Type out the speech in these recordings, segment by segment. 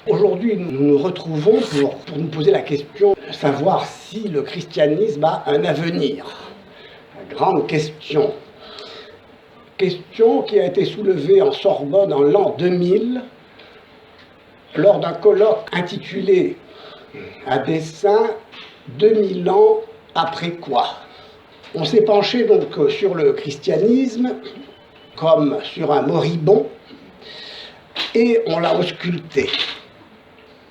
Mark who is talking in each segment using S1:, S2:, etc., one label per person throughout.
S1: Aujourd'hui, nous nous retrouvons pour nous poser la question de savoir si le christianisme a un avenir. La grande question. Question qui a été soulevée en Sorbonne en l'an 2000 lors d'un colloque intitulé à dessein 2000 ans après quoi. On s'est penché donc sur le christianisme comme sur un moribond et on l'a ausculté.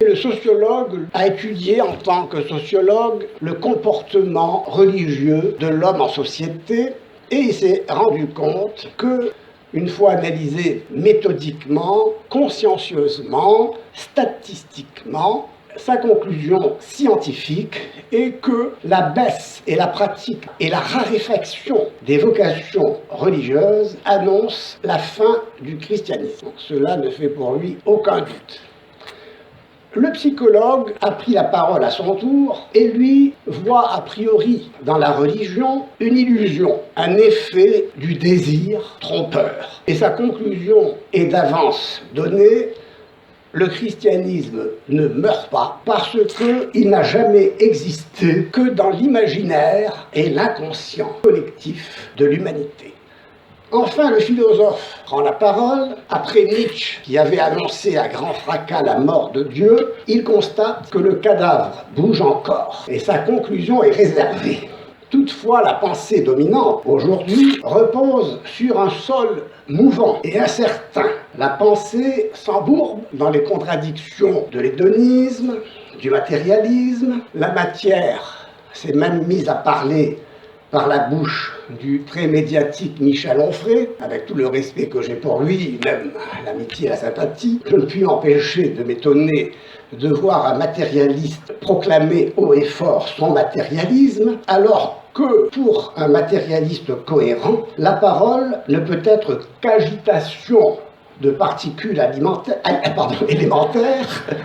S1: Le sociologue a étudié en tant que sociologue le comportement religieux de l'homme en société et il s'est rendu compte que, une fois analysé méthodiquement, consciencieusement, statistiquement, sa conclusion scientifique est que la baisse et la pratique et la raréfaction des vocations religieuses annoncent la fin du christianisme. Cela ne fait pour lui aucun doute. Le psychologue a pris la parole à son tour et lui voit a priori dans la religion une illusion, un effet du désir trompeur. Et sa conclusion est d'avance donnée: le christianisme ne meurt pas parce qu'il n'a jamais existé que dans l'imaginaire et l'inconscient collectif de l'humanité. Enfin, le philosophe prend la parole. Après Nietzsche, qui avait annoncé à grand fracas la mort de Dieu, il constate que le cadavre bouge encore et sa conclusion est réservée. Toutefois, la pensée dominante aujourd'hui repose sur un sol mouvant et incertain. La pensée s'embourbe dans les contradictions de l'hédonisme, du matérialisme. La matière s'est même mise à parler par la bouche du très médiatique Michel Onfray, avec tout le respect que j'ai pour lui, même l'amitié et la sympathie. Je ne puis empêcher de m'étonner de voir un matérialiste proclamer haut et fort son matérialisme, alors que pour un matérialiste cohérent, la parole ne peut être qu'agitation de particules élémentaires,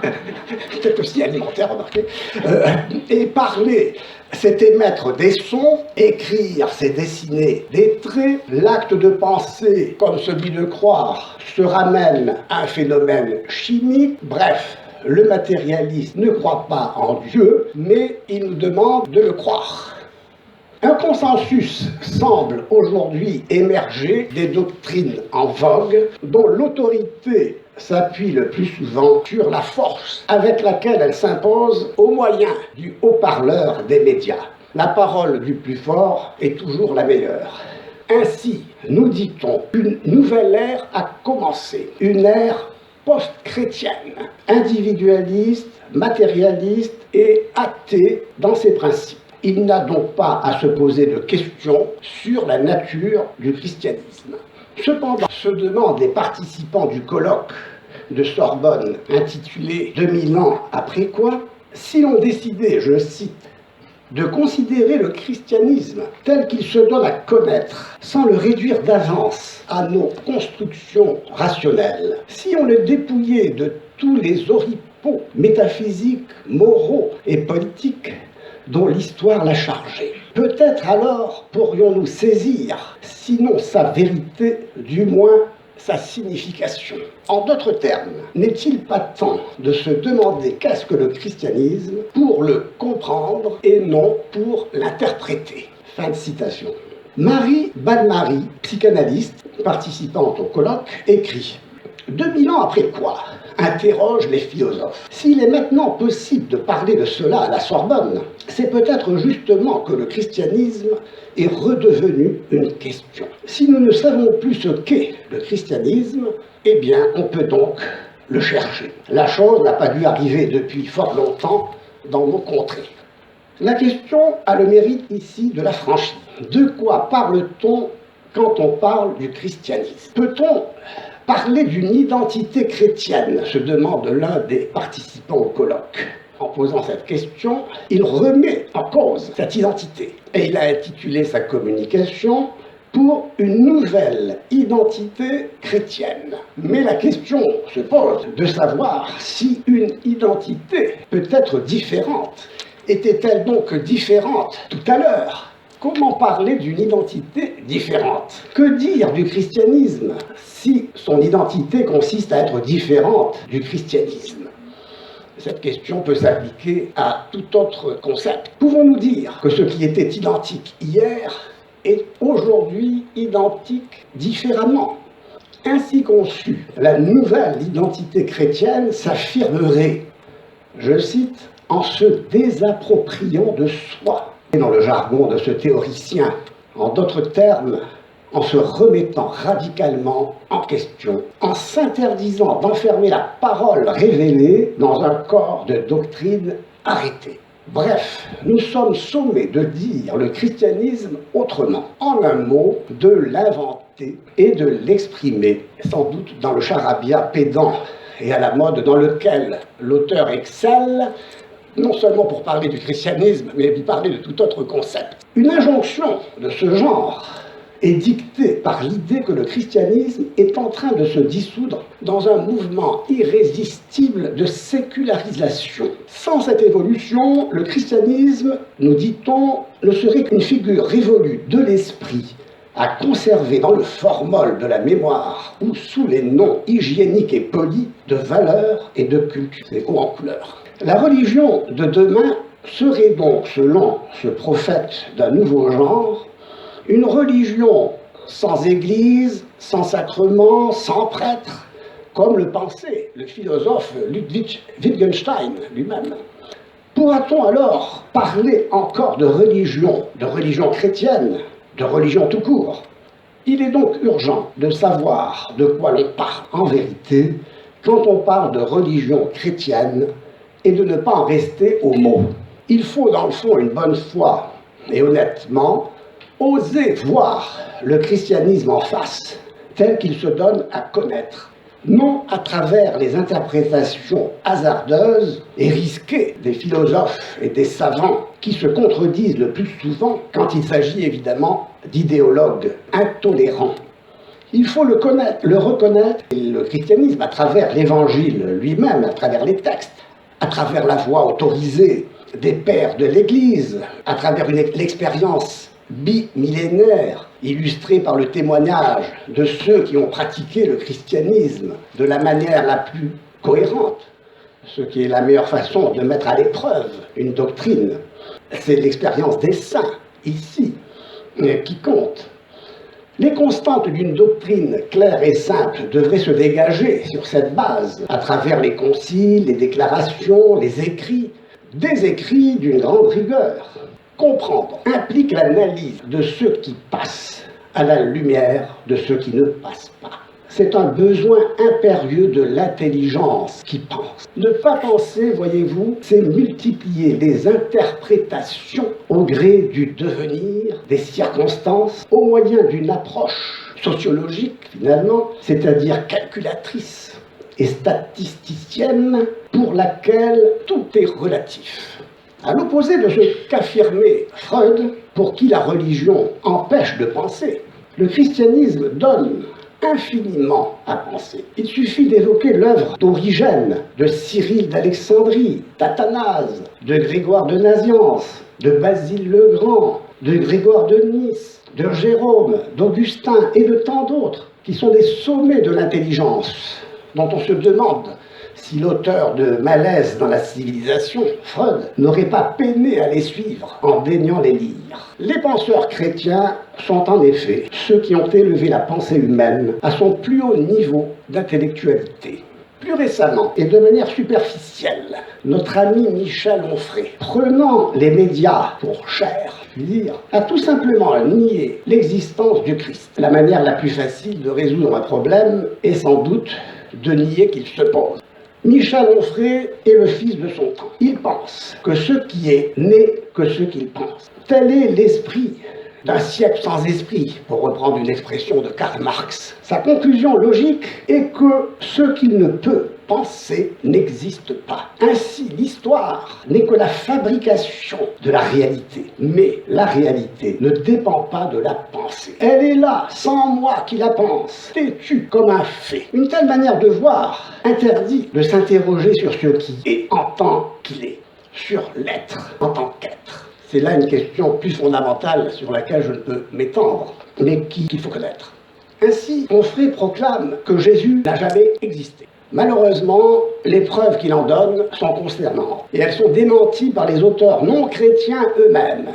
S1: peut-être aussi alimentaires, remarquez, et parler, c'est émettre des sons, écrire, c'est dessiner des traits, l'acte de penser, comme celui de croire, se ramène à un phénomène chimique, bref. Le matérialiste ne croit pas en Dieu, mais il nous demande de le croire. Un consensus semble aujourd'hui émerger des doctrines en vogue dont l'autorité s'appuie le plus souvent sur la force avec laquelle elle s'impose au moyen du haut-parleur des médias. La parole du plus fort est toujours la meilleure. Ainsi, nous dit-on, une nouvelle ère a commencé, une ère post-chrétienne, individualiste, matérialiste et athée dans ses principes. Il n'a donc pas à se poser de questions sur la nature du christianisme. Cependant, se demandent les participants du colloque de Sorbonne intitulé 2000 ans après quoi, si l'on décidait, je cite, de considérer le christianisme tel qu'il se donne à connaître, sans le réduire d'avance à nos constructions rationnelles, si on le dépouillait de tous les oripeaux métaphysiques, moraux et politiques dont l'histoire l'a chargé. Peut-être alors pourrions-nous saisir, sinon sa vérité, du moins sa signification. En d'autres termes, n'est-il pas temps de se demander qu'est-ce que le christianisme pour le comprendre et non pour l'interpréter? Fin de citation. Marie Balmary, psychanalyste, participante au colloque, écrit « 2000 ans après quoi ?» interroge les philosophes. S'il est maintenant possible de parler de cela à la Sorbonne, c'est peut-être justement que le christianisme est redevenu une question. Si nous ne savons plus ce qu'est le christianisme, eh bien, on peut donc le chercher. La chose n'a pas dû arriver depuis fort longtemps dans nos contrées. La question a le mérite ici de la franchise. De quoi parle-t-on quand on parle du christianisme? Peut-on parler d'une identité chrétienne, se demande l'un des participants au colloque. En posant cette question, il remet en cause cette identité. Et il a intitulé sa communication pour une nouvelle identité chrétienne. Mais la question se pose de savoir si une identité peut être différente. Était-elle donc différente tout à l'heure ? Comment parler d'une identité différente? Que dire du christianisme si son identité consiste à être différente du christianisme? Cette question peut s'appliquer à tout autre concept. Pouvons-nous dire que ce qui était identique hier est aujourd'hui identique différemment? Ainsi conçue, la nouvelle identité chrétienne s'affirmerait, je cite, en se désappropriant de soi. Et dans le jargon de ce théoricien, en d'autres termes, en se remettant radicalement en question, en s'interdisant d'enfermer la parole révélée dans un corps de doctrine arrêtée. Bref, nous sommes sommés de dire le christianisme autrement, en un mot, de l'inventer et de l'exprimer, sans doute dans le charabia pédant et à la mode dans lequel l'auteur excelle, non seulement pour parler du christianisme, mais pour parler de tout autre concept. Une injonction de ce genre est dictée par l'idée que le christianisme est en train de se dissoudre dans un mouvement irrésistible de sécularisation. Sans cette évolution, le christianisme, nous dit-on, ne serait qu'une figure révolue de l'esprit à conserver dans le formol de la mémoire ou sous les noms hygiéniques et polis de valeurs et de culture. C'est haut en couleur. La religion de demain serait donc, selon ce prophète d'un nouveau genre, une religion sans église, sans sacrement, sans prêtre, comme le pensait le philosophe Ludwig Wittgenstein lui-même. Pourra-t-on alors parler encore de religion chrétienne, de religion tout court? Il est donc urgent de savoir de quoi l'on parle en vérité quand on parle de religion chrétienne et de ne pas en rester aux mots. Il faut dans le fond une bonne foi et honnêtement oser voir le christianisme en face, tel qu'il se donne à connaître, non à travers les interprétations hasardeuses et risquées des philosophes et des savants qui se contredisent le plus souvent quand il s'agit évidemment d'idéologues intolérants. Il faut le connaître, le reconnaître, et le christianisme à travers l'évangile lui-même, à travers les textes, à travers la voix autorisée des pères de l'Église, à travers l'expérience bimillénaire, illustrée par le témoignage de ceux qui ont pratiqué le christianisme de la manière la plus cohérente, ce qui est la meilleure façon de mettre à l'épreuve une doctrine. C'est l'expérience des saints, ici, qui compte. Les constantes d'une doctrine claire et simple devraient se dégager sur cette base, à travers les conciles, les déclarations, les écrits, des écrits d'une grande rigueur. Comprendre implique l'analyse de ce qui passe à la lumière de ce qui ne passe pas. C'est un besoin impérieux de l'intelligence qui pense. Ne pas penser, voyez-vous, c'est multiplier les interprétations au gré du devenir, des circonstances, au moyen d'une approche sociologique, finalement, c'est-à-dire calculatrice et statisticienne, pour laquelle tout est relatif. À l'opposé de ce qu'affirmait Freud, pour qui la religion empêche de penser, le christianisme donne infiniment à penser. Il suffit d'évoquer l'œuvre d'Origène, de Cyril d'Alexandrie, d'Athanase, de Grégoire de Nazianze, de Basile le Grand, de Grégoire de Nice, de Jérôme, d'Augustin et de tant d'autres, qui sont des sommets de l'intelligence, dont on se demande si l'auteur de Malaise dans la civilisation, Freud, n'aurait pas peiné à les suivre en daignant les lire. Les penseurs chrétiens sont en effet ceux qui ont élevé la pensée humaine à son plus haut niveau d'intellectualité. Plus récemment, et de manière superficielle, notre ami Michel Onfray, prenant les médias pour cher, a tout simplement nié l'existence du Christ. La manière la plus facile de résoudre un problème est sans doute de nier qu'il se pose. Michel Onfray est le fils de son temps. Il pense que ce qui est n'est que ce qu'il pense. Tel est l'esprit d'un siècle sans esprit, pour reprendre une expression de Karl Marx. Sa conclusion logique est que ce qu'il ne peut penser n'existe pas. Ainsi, l'histoire n'est que la fabrication de la réalité. Mais la réalité ne dépend pas de la pensée. Elle est là, sans moi qui la pense, têtue comme un fait. Une telle manière de voir interdit de s'interroger sur ce qui est en tant qu'il est, sur l'être en tant qu'être. C'est là une question plus fondamentale sur laquelle je ne peux m'étendre, mais qu'il faut connaître. Ainsi, Onfray proclame que Jésus n'a jamais existé. Malheureusement, les preuves qu'il en donne sont consternantes, et elles sont démenties par les auteurs non chrétiens eux-mêmes.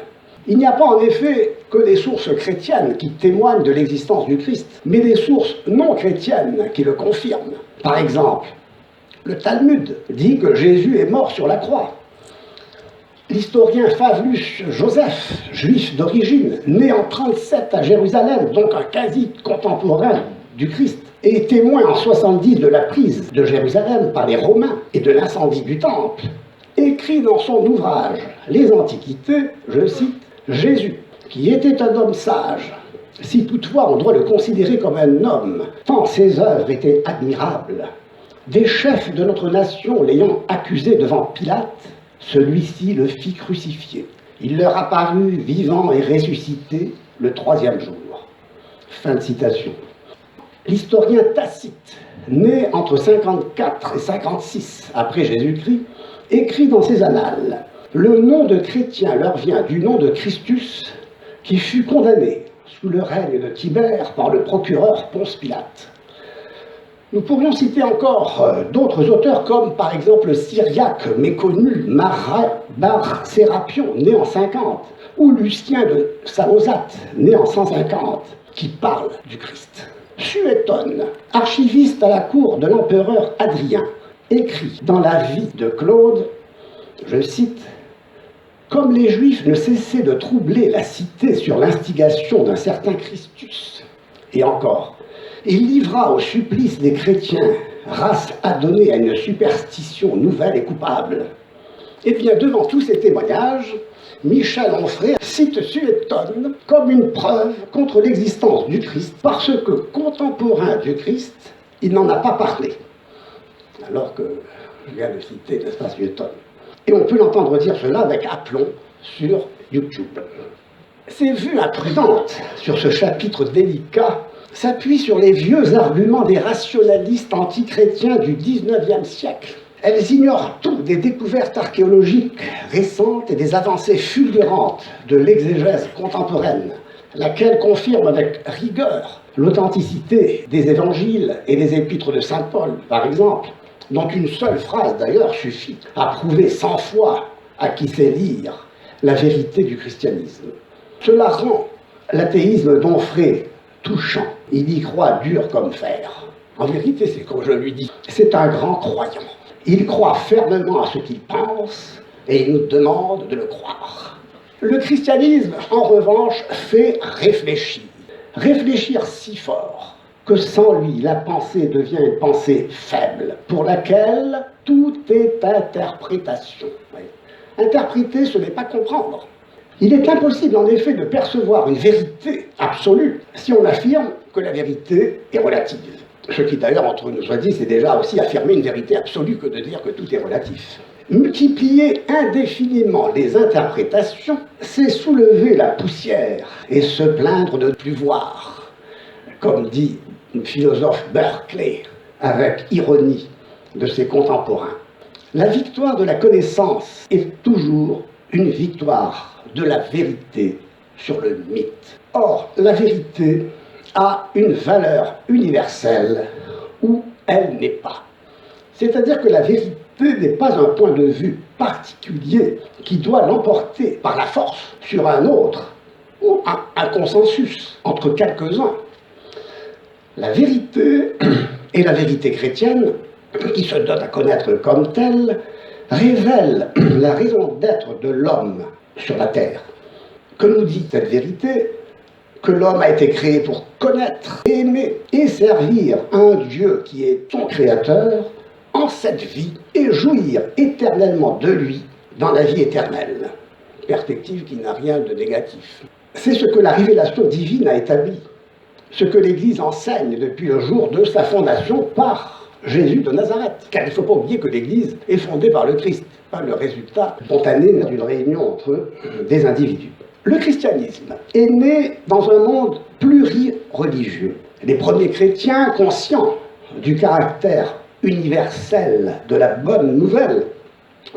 S1: Il n'y a pas en effet que des sources chrétiennes qui témoignent de l'existence du Christ, mais des sources non chrétiennes qui le confirment. Par exemple, le Talmud dit que Jésus est mort sur la croix. L'historien Flavius Joseph, juif d'origine, né en 37 à Jérusalem, donc un quasi-contemporain du Christ, et témoin en 70 de la prise de Jérusalem par les Romains et de l'incendie du Temple, écrit dans son ouvrage « Les Antiquités », je cite, « Jésus, qui était un homme sage, si toutefois on doit le considérer comme un homme, tant ses œuvres étaient admirables, des chefs de notre nation l'ayant accusé devant Pilate, celui-ci le fit crucifier. Il leur apparut vivant et ressuscité le 3e jour. » Fin de citation. L'historien Tacite, né entre 54 et 56 après Jésus-Christ, écrit dans ses annales « Le nom de chrétien leur vient du nom de Christus, qui fut condamné sous le règne de Tibère par le procureur Ponce Pilate. » Nous pourrions citer encore d'autres auteurs comme par exemple le syriaque méconnu Bar Sérapion, né en 50, ou Lucien de Samosate, né en 150, qui parlent du Christ. Suétone, archiviste à la cour de l'empereur Adrien, écrit dans la vie de Claude, je cite, « Comme les Juifs ne cessaient de troubler la cité sur l'instigation d'un certain Christus, et encore, il livra au supplice des chrétiens, race adonnée à une superstition nouvelle et coupable. » Et bien, devant tous ces témoignages, Michel Onfray cite Suétone comme une preuve contre l'existence du Christ, parce que, contemporain du Christ, il n'en a pas parlé. Alors que je viens de citer, n'est-ce pas, Suétone. Et on peut l'entendre dire cela avec aplomb sur YouTube. Ces vues imprudentes sur ce chapitre délicat s'appuient sur les vieux arguments des rationalistes antichrétiens du XIXe siècle. Elles ignorent tout des découvertes archéologiques récentes et des avancées fulgurantes de l'exégèse contemporaine, laquelle confirme avec rigueur l'authenticité des évangiles et des épîtres de saint Paul, par exemple, dont une seule phrase d'ailleurs suffit à prouver 100 fois à qui sait lire la vérité du christianisme. Cela rend l'athéisme d'Onfray touchant. Il y croit dur comme fer. En vérité, c'est comme je lui dis, c'est un grand croyant. Il croit fermement à ce qu'il pense et il nous demande de le croire. Le christianisme, en revanche, fait réfléchir. Réfléchir si fort que sans lui, la pensée devient une pensée faible, pour laquelle tout est interprétation. Interpréter, ce n'est pas comprendre. Il est impossible en effet de percevoir une vérité absolue si on affirme que la vérité est relative. Ce qui d'ailleurs, entre nous soit dit, c'est déjà aussi affirmer une vérité absolue que de dire que tout est relatif. Multiplier indéfiniment les interprétations, c'est soulever la poussière et se plaindre de ne plus voir, comme dit le philosophe Berkeley avec ironie de ses contemporains. La victoire de la connaissance est toujours une victoire de la vérité sur le mythe. Or, la vérité a une valeur universelle où elle n'est pas. C'est-à-dire que la vérité n'est pas un point de vue particulier qui doit l'emporter par la force sur un autre ou un consensus entre quelques-uns. La vérité, et la vérité chrétienne, qui se donne à connaître comme telle, révèle la raison d'être de l'homme sur la terre. Que nous dit cette vérité? Que l'homme a été créé pour connaître, aimer et servir un Dieu qui est son créateur en cette vie et jouir éternellement de lui dans la vie éternelle. Perspective qui n'a rien de négatif. C'est ce que la révélation divine a établi, ce que l'Église enseigne depuis le jour de sa fondation par Jésus de Nazareth. Car il ne faut pas oublier que l'Église est fondée par le Christ, pas le résultat spontané d'une réunion entre des individus. Le christianisme est né dans un monde plurireligieux. Les premiers chrétiens, conscients du caractère universel de la bonne nouvelle,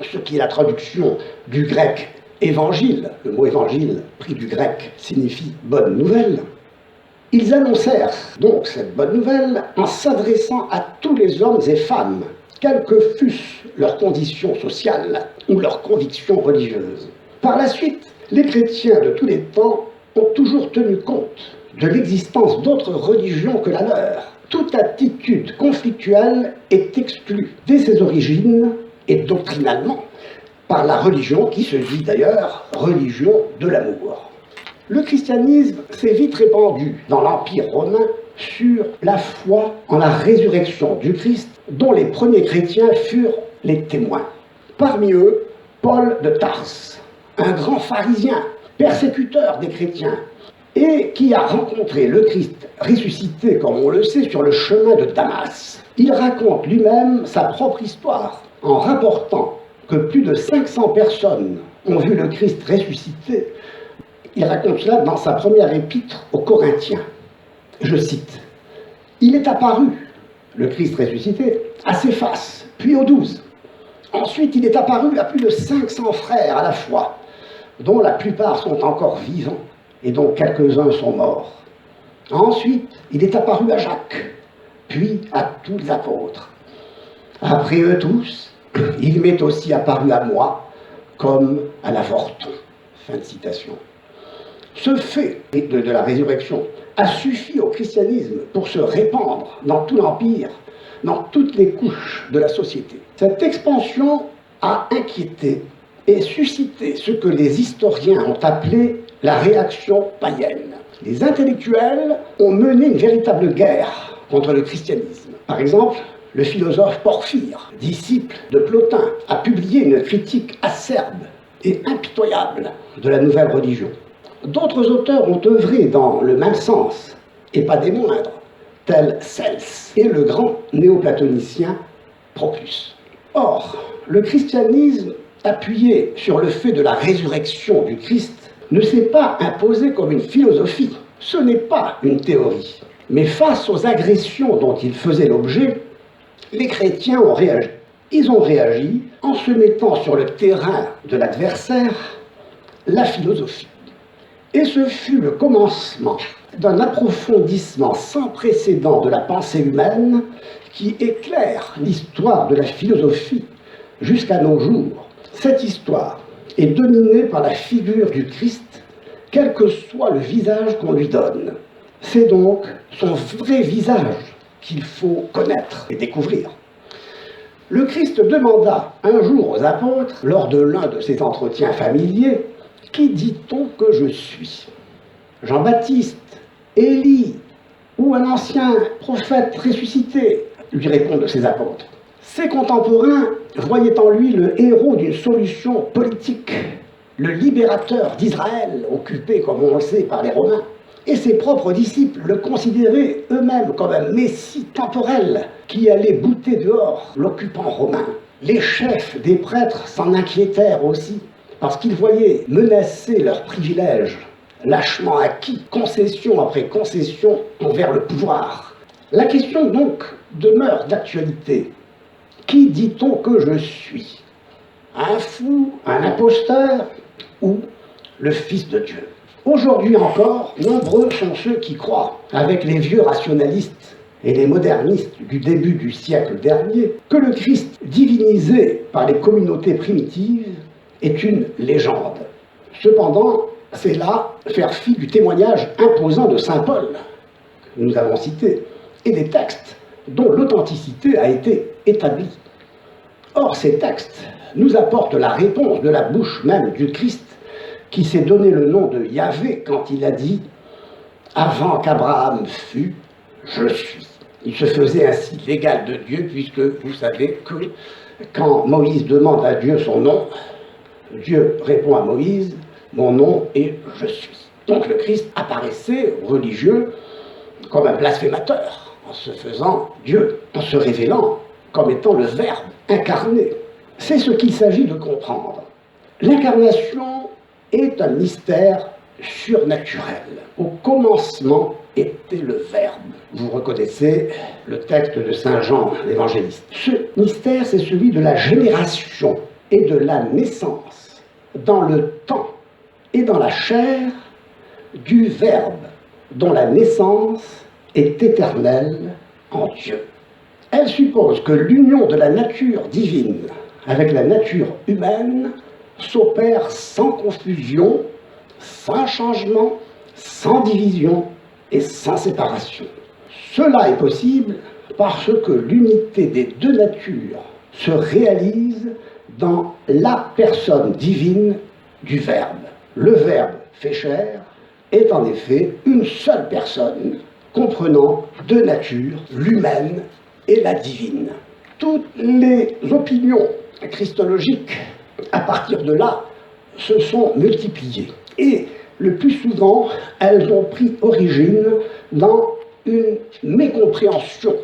S1: ce qui est la traduction du grec évangile, le mot évangile pris du grec signifie bonne nouvelle, Ils annoncèrent donc cette bonne nouvelle en s'adressant à tous les hommes et femmes, quelles que fussent leurs conditions sociales ou leurs convictions religieuses. Par la suite, les chrétiens de tous les temps ont toujours tenu compte de l'existence d'autres religions que la leur. Toute attitude conflictuelle est exclue dès ses origines et doctrinalement par la religion qui se dit d'ailleurs religion de l'amour. Le christianisme s'est vite répandu dans l'Empire romain sur la foi en la résurrection du Christ, dont les premiers chrétiens furent les témoins. Parmi eux, Paul de Tarse, un grand pharisien, persécuteur des chrétiens, et qui a rencontré le Christ ressuscité, comme on le sait, sur le chemin de Damas. Il raconte lui-même sa propre histoire en rapportant que plus de 500 personnes ont vu le Christ ressuscité. Il raconte cela dans sa première épître aux Corinthiens. Je cite, « Il est apparu, le Christ ressuscité, à Céphas, puis aux 12. Ensuite, il est apparu à plus de 500 frères à la fois, dont la plupart sont encore vivants et dont quelques-uns sont morts. Ensuite, il est apparu à Jacques, puis à tous les apôtres. Après eux tous, il m'est aussi apparu à moi, comme à l'avorton. » Fin de citation. Ce fait de la résurrection a suffi au christianisme pour se répandre dans tout l'Empire, dans toutes les couches de la société. Cette expansion a inquiété et suscité ce que les historiens ont appelé la réaction païenne. Les intellectuels ont mené une véritable guerre contre le christianisme. Par exemple, le philosophe Porphyre, disciple de Plotin, a publié une critique acerbe et impitoyable de la nouvelle religion. D'autres auteurs ont œuvré dans le même sens, et pas des moindres, tels Cels et le grand néoplatonicien Proclus. Or, le christianisme, appuyé sur le fait de la résurrection du Christ, ne s'est pas imposé comme une philosophie. Ce n'est pas une théorie. Mais face aux agressions dont il faisait l'objet, les chrétiens ont réagi. Ils ont réagi en se mettant sur le terrain de l'adversaire, la philosophie. Et ce fut le commencement d'un approfondissement sans précédent de la pensée humaine qui éclaire l'histoire de la philosophie jusqu'à nos jours. Cette histoire est dominée par la figure du Christ, quel que soit le visage qu'on lui donne. C'est donc son vrai visage qu'il faut connaître et découvrir. Le Christ demanda un jour aux apôtres, lors de l'un de ses entretiens familiers, « Qui dit-on que je suis ? Jean-Baptiste, Élie ou un ancien prophète ressuscité ?» lui répondent ses apôtres. Ses contemporains voyaient en lui le héros d'une solution politique, le libérateur d'Israël, occupé, comme on le sait, par les Romains. Et ses propres disciples le considéraient eux-mêmes comme un messie temporel qui allait bouter dehors l'occupant romain. Les chefs des prêtres s'en inquiétèrent aussi, parce qu'ils voyaient menacer leurs privilèges, lâchement acquis, concession après concession envers le pouvoir. La question donc demeure d'actualité. Qui dit-on que je suis ? Un fou, un imposteur ou le Fils de Dieu ? Aujourd'hui encore, nombreux sont ceux qui croient, avec les vieux rationalistes et les modernistes du début du siècle dernier, que le Christ divinisé par les communautés primitives est une légende. Cependant, c'est là faire fi du témoignage imposant de saint Paul, que nous avons cité, et des textes dont l'authenticité a été établie. Or, ces textes nous apportent la réponse de la bouche même du Christ, qui s'est donné le nom de Yahvé quand il a dit « Avant qu'Abraham fût, je suis ». Il se faisait ainsi l'égal de Dieu, puisque vous savez que quand Moïse demande à Dieu son nom, Dieu répond à Moïse « Mon nom est je suis ». Donc le Christ apparaissait aux religieux comme un blasphémateur, en se faisant Dieu, en se révélant comme étant le Verbe incarné. C'est ce qu'il s'agit de comprendre. L'incarnation est un mystère surnaturel. Au commencement était le Verbe. Vous reconnaissez le texte de saint Jean, l'évangéliste. Ce mystère, c'est celui de la génération et de la naissance, dans le temps et dans la chair, du Verbe, dont la naissance est éternelle en Dieu. Elle suppose que l'union de la nature divine avec la nature humaine s'opère sans confusion, sans changement, sans division et sans séparation. Cela est possible parce que l'unité des deux natures se réalise dans la personne divine du Verbe. Le Verbe fait chair est en effet une seule personne comprenant deux natures, l'humaine et la divine. Toutes les opinions christologiques, à partir de là, se sont multipliées. Et le plus souvent, elles ont pris origine dans une mécompréhension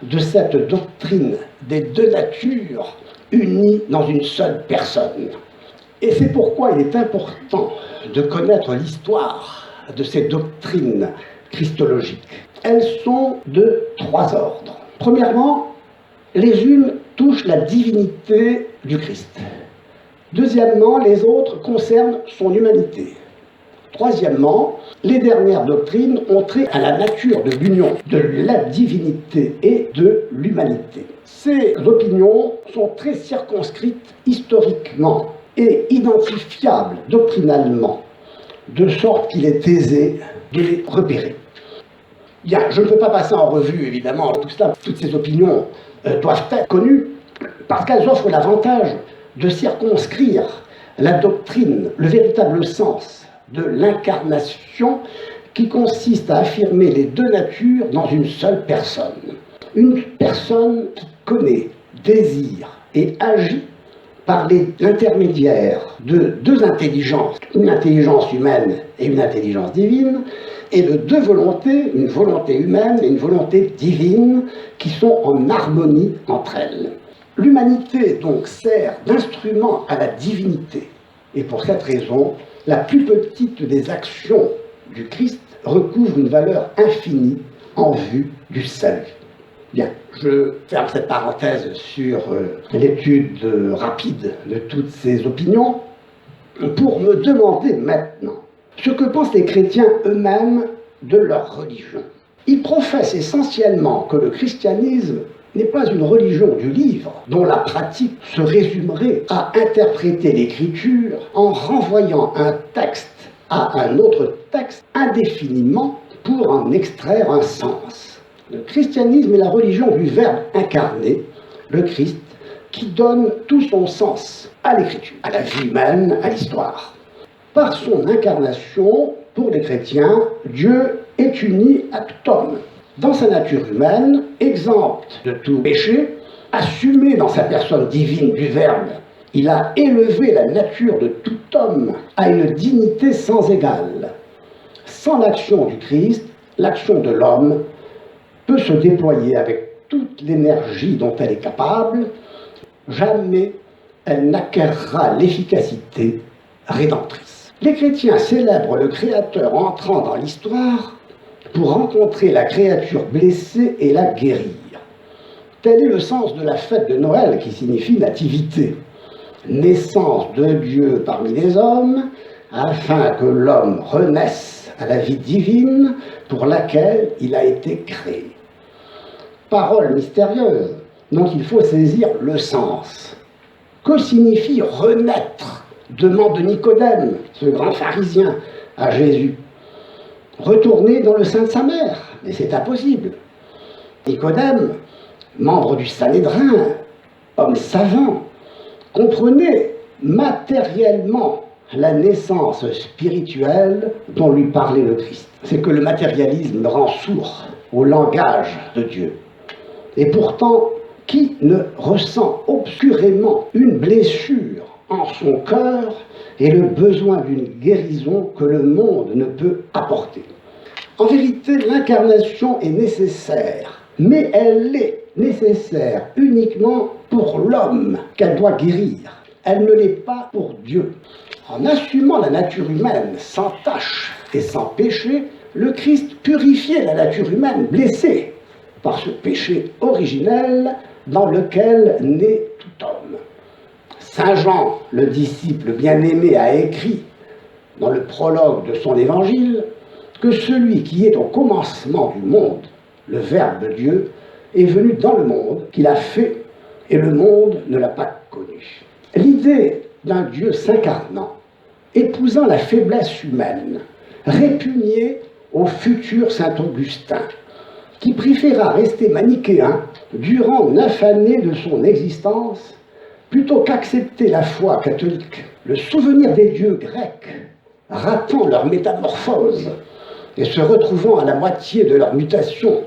S1: de cette doctrine des deux natures unies dans une seule personne. Et c'est pourquoi il est important de connaître l'histoire de ces doctrines christologiques. Elles sont de trois ordres. Premièrement, les unes touchent la divinité du Christ. Deuxièmement, les autres concernent son humanité. Troisièmement, les dernières doctrines ont trait à la nature de l'union de la divinité et de l'humanité. Ces opinions sont très circonscrites historiquement et identifiables doctrinalement, de sorte qu'il est aisé de les repérer. Bien, je ne peux pas passer en revue, évidemment, tout cela. Toutes ces opinions doivent être connues parce qu'elles offrent l'avantage de circonscrire la doctrine, le véritable sens de l'incarnation qui consiste à affirmer les deux natures dans une seule personne. Une personne qui connaît, désire et agit par l'intermédiaire de deux intelligences, une intelligence humaine et une intelligence divine, et de deux volontés, une volonté humaine et une volonté divine, qui sont en harmonie entre elles. L'humanité donc sert d'instrument à la divinité, et pour cette raison, la plus petite des actions du Christ recouvre une valeur infinie en vue du salut. Bien, je ferme cette parenthèse sur l'étude rapide de toutes ces opinions pour me demander maintenant ce que pensent les chrétiens eux-mêmes de leur religion. Ils professent essentiellement que le christianisme n'est pas une religion du livre, dont la pratique se résumerait à interpréter l'écriture en renvoyant un texte à un autre texte indéfiniment pour en extraire un sens. Le christianisme est la religion du Verbe incarné, le Christ, qui donne tout son sens à l'écriture, à la vie humaine, à l'histoire. Par son incarnation, pour les chrétiens, Dieu est uni à tout homme. Dans sa nature humaine, exempte de tout péché, assumé dans sa personne divine du Verbe, il a élevé la nature de tout homme à une dignité sans égale. Sans l'action du Christ, l'action de l'homme peut se déployer avec toute l'énergie dont elle est capable, jamais elle n'acquerra l'efficacité rédemptrice. Les chrétiens célèbrent le Créateur entrant dans l'histoire pour rencontrer la créature blessée et la guérir. Tel est le sens de la fête de Noël qui signifie nativité, naissance de Dieu parmi les hommes, afin que l'homme renaisse à la vie divine pour laquelle il a été créé. Parole mystérieuse dont il faut saisir le sens. Que signifie renaître ? Demande Nicodème, ce grand pharisien, à Jésus. Retourner dans le sein de sa mère, mais c'est impossible. Nicodème, membre du Sanhédrin, homme savant, comprenait matériellement la naissance spirituelle dont lui parlait le Christ. C'est que le matérialisme rend sourd au langage de Dieu. Et pourtant, qui ne ressent obscurément une blessure en son cœur et le besoin d'une guérison que le monde ne peut apporter? En vérité, l'incarnation est nécessaire, mais elle est nécessaire uniquement pour l'homme qu'elle doit guérir. Elle ne l'est pas pour Dieu. En assumant la nature humaine sans tache et sans péché, le Christ purifiait la nature humaine blessée par ce péché originel dans lequel naît tout homme. Saint Jean, le disciple bien-aimé, a écrit dans le prologue de son évangile que celui qui est au commencement du monde, le Verbe de Dieu, est venu dans le monde, qu'il a fait, et le monde ne l'a pas connu. L'idée d'un Dieu s'incarnant, épousant la faiblesse humaine, répugnée au futur saint Augustin, qui préféra rester manichéen durant 9 années de son existence, plutôt qu'accepter la foi catholique. Le souvenir des dieux grecs, ratant leur métamorphose et se retrouvant à la moitié de leur mutation,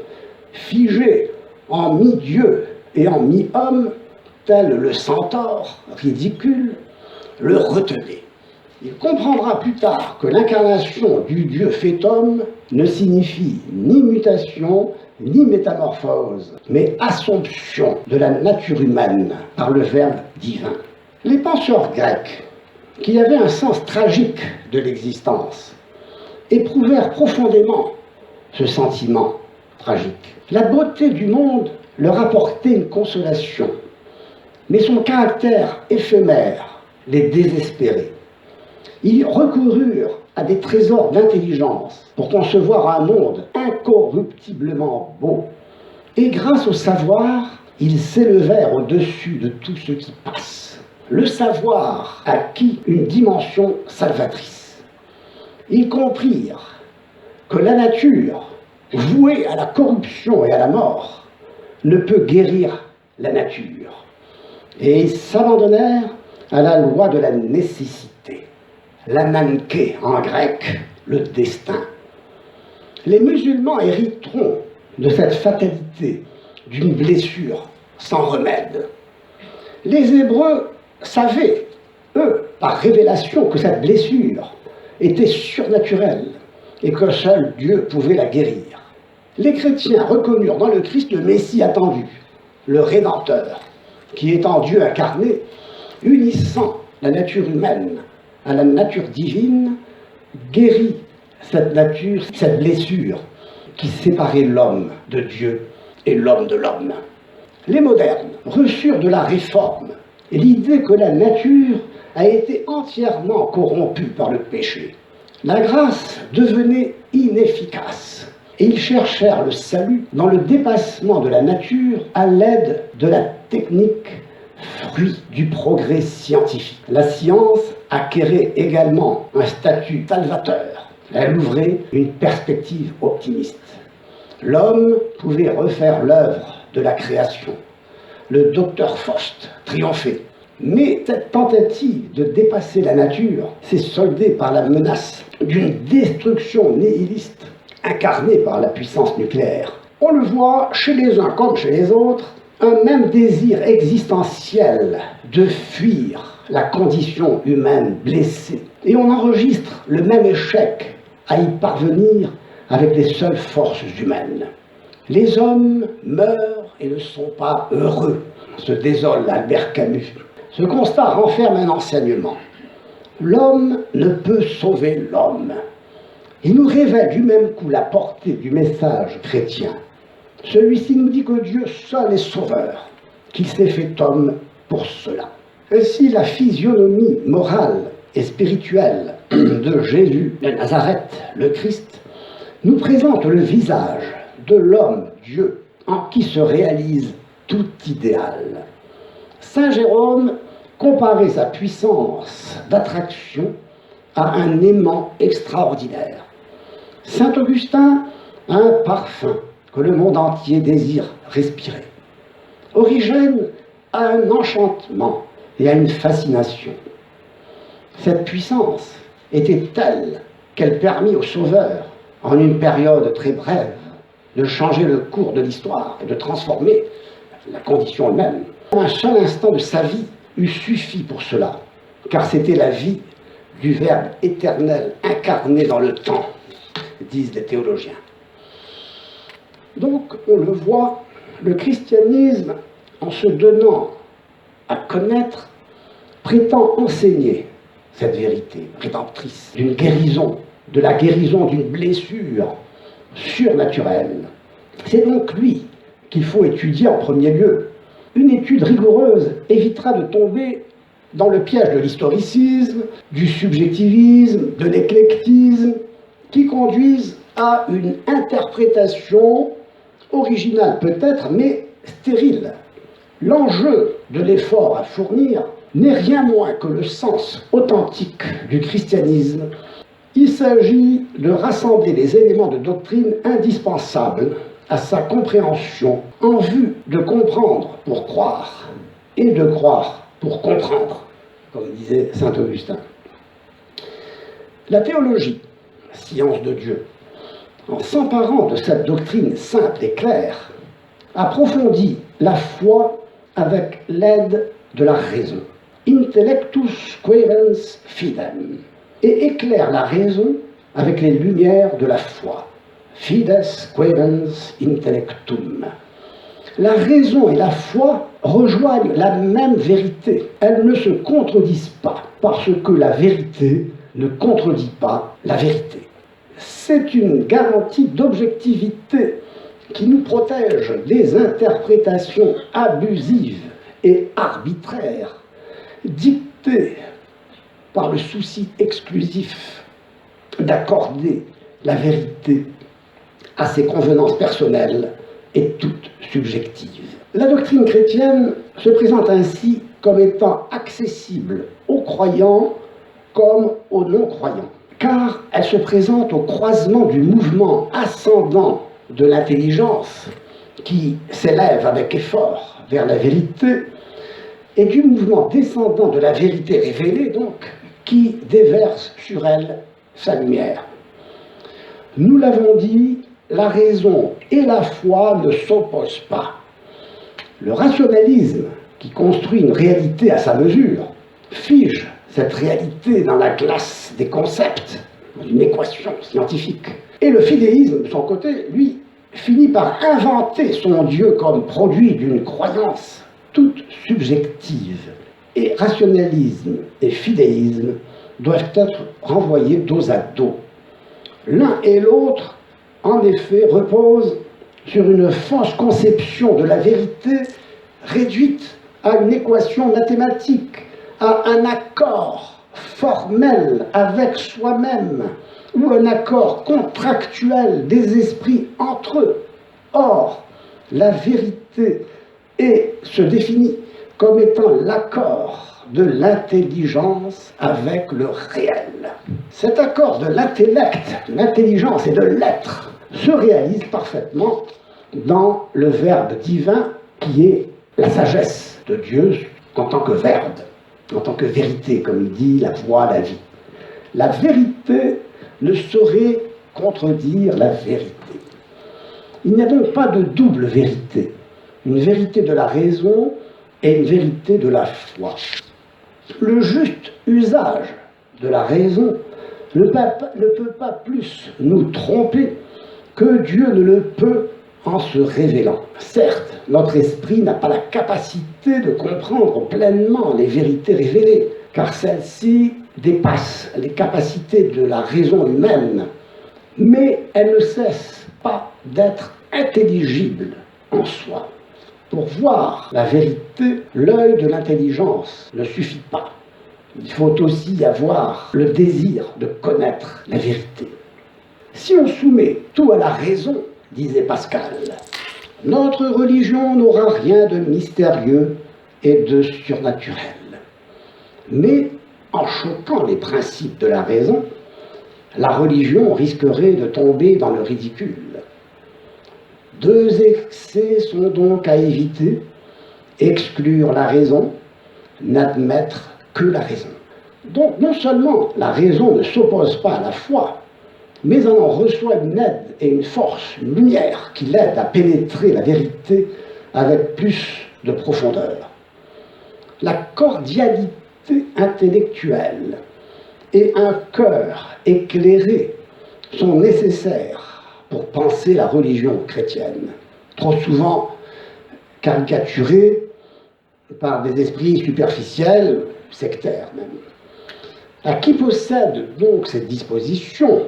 S1: figés en mi-dieu et en mi-homme, tel le centaure ridicule, le retenait. Il comprendra plus tard que l'incarnation du Dieu fait homme ne signifie ni mutation, ni métamorphose, mais assomption de la nature humaine par le Verbe divin. Les penseurs grecs, qui avaient un sens tragique de l'existence, éprouvèrent profondément ce sentiment tragique. La beauté du monde leur apportait une consolation, mais son caractère éphémère les désespérait. Ils recoururent à des trésors d'intelligence pour concevoir un monde incorruptiblement beau. Et grâce au savoir, ils s'élevèrent au-dessus de tout ce qui passe. Le savoir acquit une dimension salvatrice. Ils comprirent que la nature, vouée à la corruption et à la mort, ne peut guérir la nature. Et ils s'abandonnèrent à la loi de la nécessité. L'ananké en grec, le destin. Les musulmans hériteront de cette fatalité, d'une blessure sans remède. Les Hébreux savaient, eux, par révélation, que cette blessure était surnaturelle et que seul Dieu pouvait la guérir. Les chrétiens reconnurent dans le Christ le Messie attendu, le Rédempteur, qui étant Dieu incarné, unissant la nature humaine à la nature divine, guérit cette nature, cette blessure qui séparait l'homme de Dieu et l'homme de l'homme. Les modernes reçurent de la réforme l'idée que la nature a été entièrement corrompue par le péché. La grâce devenait inefficace et ils cherchèrent le salut dans le dépassement de la nature à l'aide de la technique, fruit du progrès scientifique. La science acquérait également un statut salvateur. Elle ouvrait une perspective optimiste. L'homme pouvait refaire l'œuvre de la création. Le docteur Faust triomphait. Mais cette tentative de dépasser la nature s'est soldée par la menace d'une destruction nihiliste incarnée par la puissance nucléaire. On le voit chez les uns comme chez les autres, un même désir existentiel de fuir la condition humaine blessée. Et on enregistre le même échec à y parvenir avec les seules forces humaines. Les hommes meurent et ne sont pas heureux, se désole Albert Camus. Ce constat renferme un enseignement. L'homme ne peut sauver l'homme. Il nous révèle du même coup la portée du message chrétien. Celui-ci nous dit que Dieu seul est sauveur, qu'il s'est fait homme pour cela. Ainsi, la physionomie morale et spirituelle de Jésus de Nazareth, le Christ, nous présente le visage de l'homme Dieu en qui se réalise tout idéal. Saint Jérôme comparait sa puissance d'attraction à un aimant extraordinaire. Saint Augustin a un parfum que le monde entier désire respirer. Origène a un enchantement et a une fascination. Cette puissance était telle qu'elle permit au Sauveur, en une période très brève, de changer le cours de l'histoire et de transformer la condition humaine. Un seul instant de sa vie eût suffi pour cela, car c'était la vie du Verbe éternel incarné dans le temps, disent les théologiens. Donc, on le voit, le christianisme, en se donnant à connaître, prétend enseigner cette vérité rédemptrice d'une guérison, de la guérison d'une blessure surnaturelle. C'est donc lui qu'il faut étudier en premier lieu. Une étude rigoureuse évitera de tomber dans le piège de l'historicisme, du subjectivisme, de l'éclectisme, qui conduisent à une interprétation originale peut-être, mais stérile. L'enjeu de l'effort à fournir n'est rien moins que le sens authentique du christianisme. Il s'agit de rassembler les éléments de doctrine indispensables à sa compréhension en vue de comprendre pour croire et de croire pour comprendre, comme disait saint Augustin. La théologie, science de Dieu, en s'emparant de cette doctrine simple et claire, approfondit la foi avec l'aide de la raison, intellectus quaerens fidem, et éclaire la raison avec les lumières de la foi, fides quaerens intellectum. La raison et la foi rejoignent la même vérité. Elles ne se contredisent pas, parce que la vérité ne contredit pas la vérité. C'est une garantie d'objectivité qui nous protège des interprétations abusives et arbitraires, dictées par le souci exclusif d'accorder la vérité à ses convenances personnelles et toutes subjectives. La doctrine chrétienne se présente ainsi comme étant accessible aux croyants comme aux non-croyants, car elle se présente au croisement du mouvement ascendant de l'intelligence qui s'élève avec effort vers la vérité et du mouvement descendant de la vérité révélée, donc, qui déverse sur elle sa lumière. Nous l'avons dit, la raison et la foi ne s'opposent pas. Le rationalisme, qui construit une réalité à sa mesure, fige cette réalité dans la glace des concepts, dans une équation scientifique. Et le fidéisme, de son côté, lui, finit par inventer son Dieu comme produit d'une croyance toute subjective. Et rationalisme et fidéisme doivent être renvoyés dos à dos. L'un et l'autre, en effet, reposent sur une fausse conception de la vérité réduite à une équation mathématique, à un accord formel avec soi-même, ou un accord contractuel des esprits entre eux. Or, la vérité se définit comme étant l'accord de l'intelligence avec le réel. Cet accord de l'intellect, de l'intelligence et de l'être se réalise parfaitement dans le Verbe divin qui est la sagesse de Dieu en tant que verbe, en tant que vérité, comme il dit, la voie, la vie. La vérité ne saurait contredire la vérité. Il n'y a donc pas de double vérité, une vérité de la raison et une vérité de la foi. Le juste usage de la raison ne peut pas plus nous tromper que Dieu ne le peut en se révélant. Certes, notre esprit n'a pas la capacité de comprendre pleinement les vérités révélées, car celles-ci dépassent les capacités de la raison humaine, mais elles ne cessent pas d'être intelligibles en soi. Pour voir la vérité, l'œil de l'intelligence ne suffit pas. Il faut aussi avoir le désir de connaître la vérité. Si on soumet tout à la raison, disait Pascal, notre religion n'aura rien de mystérieux et de surnaturel. Mais en choquant les principes de la raison, la religion risquerait de tomber dans le ridicule. Deux excès sont donc à éviter: exclure la raison, n'admettre que la raison. Donc non seulement la raison ne s'oppose pas à la foi, mais elle en reçoit une aide et une force, une lumière qui l'aide à pénétrer la vérité avec plus de profondeur. La cordialité intellectuelle et un cœur éclairé sont nécessaires pour penser la religion chrétienne, trop souvent caricaturée par des esprits superficiels, sectaires même. À qui possède donc cette disposition,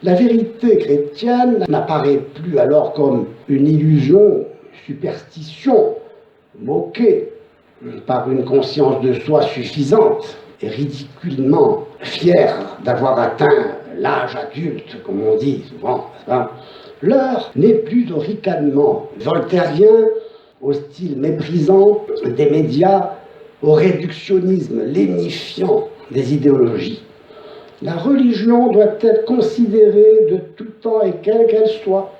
S1: la vérité chrétienne n'apparaît plus alors comme une illusion, superstition, moquée par une conscience de soi suffisante et ridiculement fière d'avoir atteint l'âge adulte, comme on dit souvent, l'heure n'est plus au ricanement voltairien, au style méprisant des médias, au réductionnisme lénifiant des idéologies. La religion doit être considérée de tout temps et quelle qu'elle soit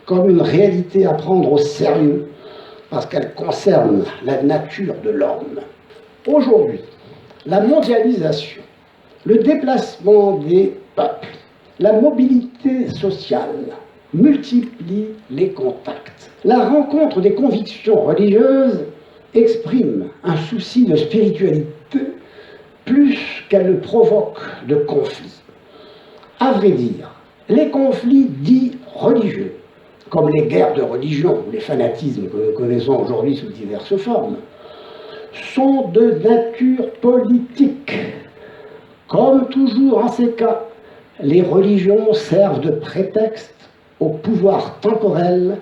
S1: comme une réalité à prendre au sérieux parce qu'elle concerne la nature de l'homme. Aujourd'hui, la mondialisation, le déplacement des peuples, la mobilité sociale multiplient les contacts. La rencontre des convictions religieuses exprime un souci de spiritualité plus qu'elle ne provoque de conflits. À vrai dire, les conflits dits religieux, comme les guerres de religion ou les fanatismes que nous connaissons aujourd'hui sous diverses formes, sont de nature politique. Comme toujours en ces cas, les religions servent de prétexte au pouvoir temporel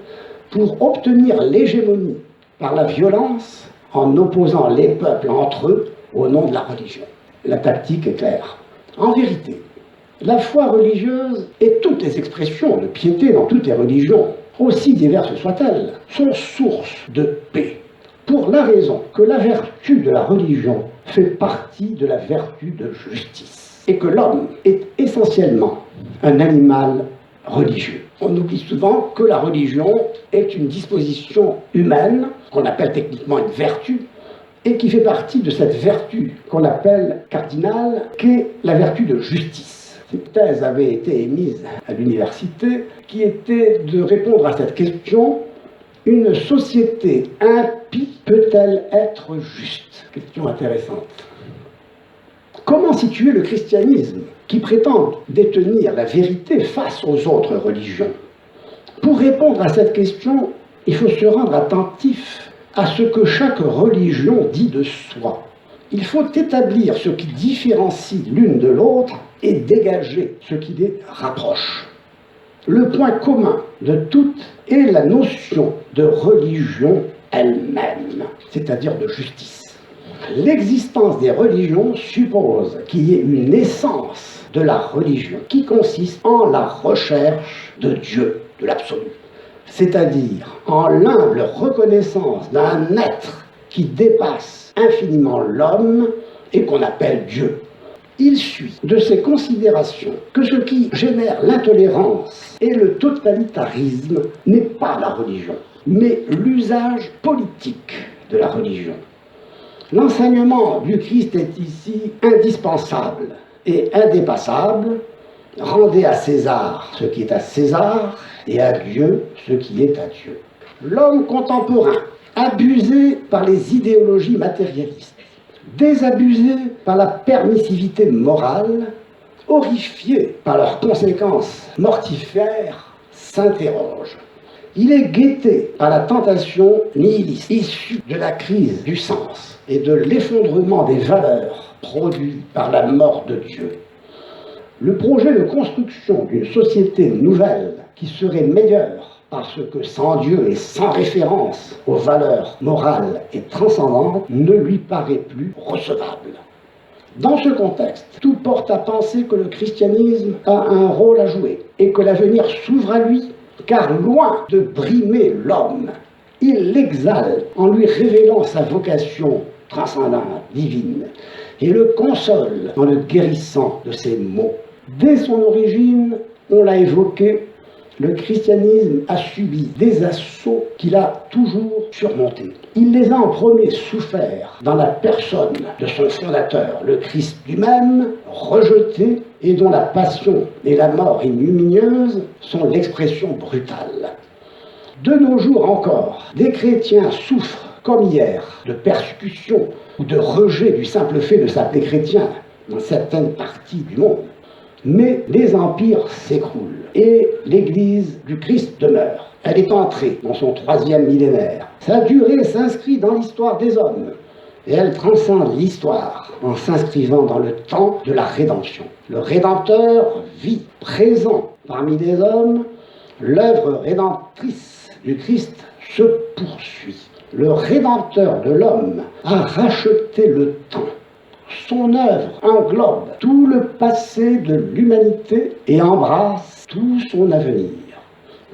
S1: pour obtenir l'hégémonie par la violence en opposant les peuples entre eux au nom de la religion. La tactique est claire. En vérité, la foi religieuse et toutes les expressions de piété dans toutes les religions, aussi diverses soient-elles, sont source de paix, pour la raison que la vertu de la religion fait partie de la vertu de justice, et que l'homme est essentiellement un animal religieux. On oublie souvent que la religion est une disposition humaine, qu'on appelle techniquement une vertu, et qui fait partie de cette vertu qu'on appelle cardinale, qu'est la vertu de justice. Cette thèse avait été émise à l'université, qui était de répondre à cette question: une société impie peut-elle être juste? Question intéressante. Comment situer le christianisme, qui prétend détenir la vérité face aux autres religions? Pour répondre à cette question, il faut se rendre attentif à ce que chaque religion dit de soi. Il faut établir ce qui différencie l'une de l'autre et dégager ce qui les rapproche. Le point commun de toutes est la notion de religion elle-même, c'est-à-dire de justice. L'existence des religions suppose qu'il y ait une essence de la religion qui consiste en la recherche de Dieu, de l'absolu, c'est-à-dire en l'humble reconnaissance d'un être qui dépasse infiniment l'homme et qu'on appelle Dieu. Il suit de ces considérations que ce qui génère l'intolérance et le totalitarisme n'est pas la religion, mais l'usage politique de la religion. L'enseignement du Christ est ici indispensable et indépassable. Rendez à César ce qui est à César et à Dieu ce qui est à Dieu. L'homme contemporain, abusé par les idéologies matérialistes, désabusé par la permissivité morale, horrifié par leurs conséquences mortifères, s'interroge. Il est guetté par la tentation nihiliste, issue de la crise du sens et de l'effondrement des valeurs produits par la mort de Dieu. Le projet de construction d'une société nouvelle qui serait meilleure parce que sans Dieu et sans référence aux valeurs morales et transcendantes ne lui paraît plus recevable. Dans ce contexte, tout porte à penser que le christianisme a un rôle à jouer et que l'avenir s'ouvre à lui, car loin de brimer l'homme, il l'exalte en lui révélant sa vocation transcendante, divine, et le console en le guérissant de ses maux. Dès son origine, on l'a évoqué, le christianisme a subi des assauts qu'il a toujours surmontés. Il les a en premier souffert dans la personne de son fondateur, le Christ lui-même, rejeté et dont la passion et la mort ignominieuse sont l'expression brutale. De nos jours encore, des chrétiens souffrent, comme hier, de persécution ou de rejet du simple fait de s'appeler chrétien dans certaines parties du monde. Mais les empires s'écroulent et l'Église du Christ demeure. Elle est entrée dans son 3e millénaire. Sa durée s'inscrit dans l'histoire des hommes et elle transcende l'histoire en s'inscrivant dans le temps de la rédemption. Le Rédempteur vit, présent parmi les hommes, l'œuvre rédemptrice du Christ se poursuit. Le Rédempteur de l'homme a racheté le temps, son œuvre englobe tout le passé de l'humanité et embrasse tout son avenir.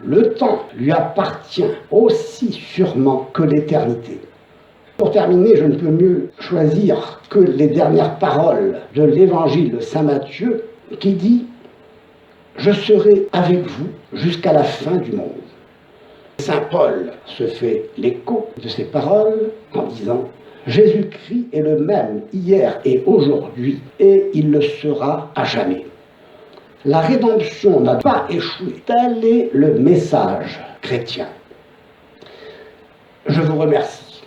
S1: Le temps lui appartient aussi sûrement que l'éternité. Pour terminer, je ne peux mieux choisir que les dernières paroles de l'évangile de saint Matthieu qui dit « Je serai avec vous jusqu'à la fin du monde ». Saint Paul se fait l'écho de ces paroles en disant « Jésus-Christ est le même hier et aujourd'hui et il le sera à jamais ». La rédemption n'a pas échoué. Tel est le message chrétien. Je vous remercie.